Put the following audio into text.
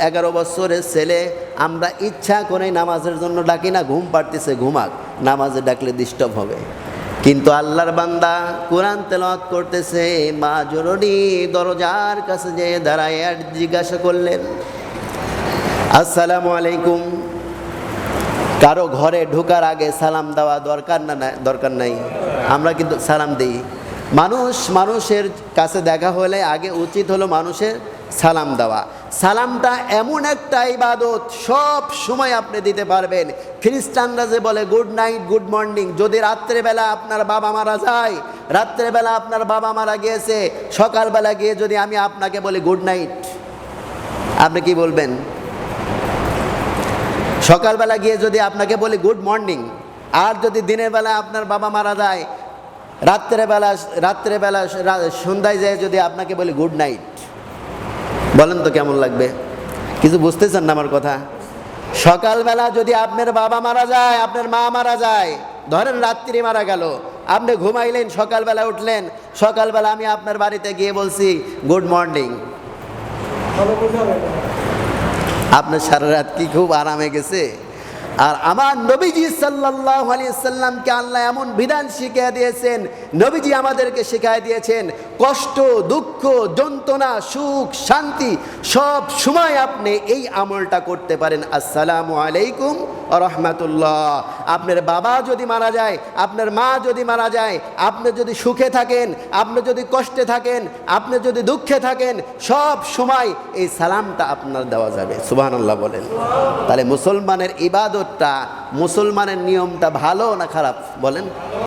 11 বছরের ছেলে আমরা ইচ্ছা করে নামাজের জন্য ডাকি না, ঘুম পাড়তেছে ঘুমাক, নামাজে ডাকলে ডিস্টার্ব হবে। কিন্তু আল্লাহর বান্দা কোরআন তেলাওয়াত করতেছে, মা জননী দরজার কাছে যে দাঁড়ায় আর জিজ্ঞাসা করলেন আসসালামু আলাইকুম। কারো ঘরে ঢোকার আগে সালাম দেওয়া দরকার নাই, আমরা কিন্তু সালাম দিই। মানুষের কাছে দেখা হলে আগে উচিত হলো মানুষের সালাম দেওয়া। সালামটা এমন একটা ইবাদত, সব সময় আপনি দিতে পারবেন। খ্রিস্টানরা যে বলে গুড নাইট, গুড মর্নিং, যদি রাত্রেবেলা আপনার বাবা মারা যায়, রাত্রেবেলা আপনার বাবা মারা গিয়েছে, সকালবেলা গিয়ে যদি আমি আপনাকে বলি গুড নাইট, আপনি কি বলবেন? সকালবেলা গিয়ে যদি আপনাকে বলি গুড মর্নিং, আর যদি দিনের বেলা আপনার বাবা মারা যায়, রাত্রেবেলা সন্ধ্যায় যায় যদি আপনাকে বলি গুড নাইট, বলেন তো কেমন লাগবে? কিছু বুঝতেছেন না আমার কথা? সকালবেলা যদি আপনার বাবা মারা যায়, আপনার মা মারা যায়, ধরেন রাত্রি মারা গেল, আপনি ঘুমাইলেন, সকালবেলা উঠলেন, সকালবেলা আমি আপনার বাড়িতে গিয়ে বলছি গুড মর্নিং, আপনার সারা রাত কি খুব আরামে গেছে? আর আমার নবীজি সাল্লাল্লাহু আলাইহি সাল্লামকে আল্লাহ এমন বিধান শিখিয়ে দিয়েছেন, নবীজি আমাদেরকে শিখিয়ে দিয়েছেন, কষ্ট, দুঃখ, যন্ত্রণা, সুখ, শান্তি সব সময় আপনি এই আমলটা করতে পারেন, আসসালামু আলাইকুম ওয়া রাহমাতুল্লাহ। আপনার বাবা যদি মারা যায়, আপনার মা যদি মারা যায়, আপনি যদি সুখে থাকেন, আপনি যদি কষ্টে থাকেন, আপনি যদি দুঃখে থাকেন, সব সময় এই সালামটা আপনার দেওয়া যাবে। সুবহানাল্লাহ বলেন। তাহলে মুসলমানের ইবাদতটা, মুসলমানের নিয়মটা ভালো না খারাপ বলেন?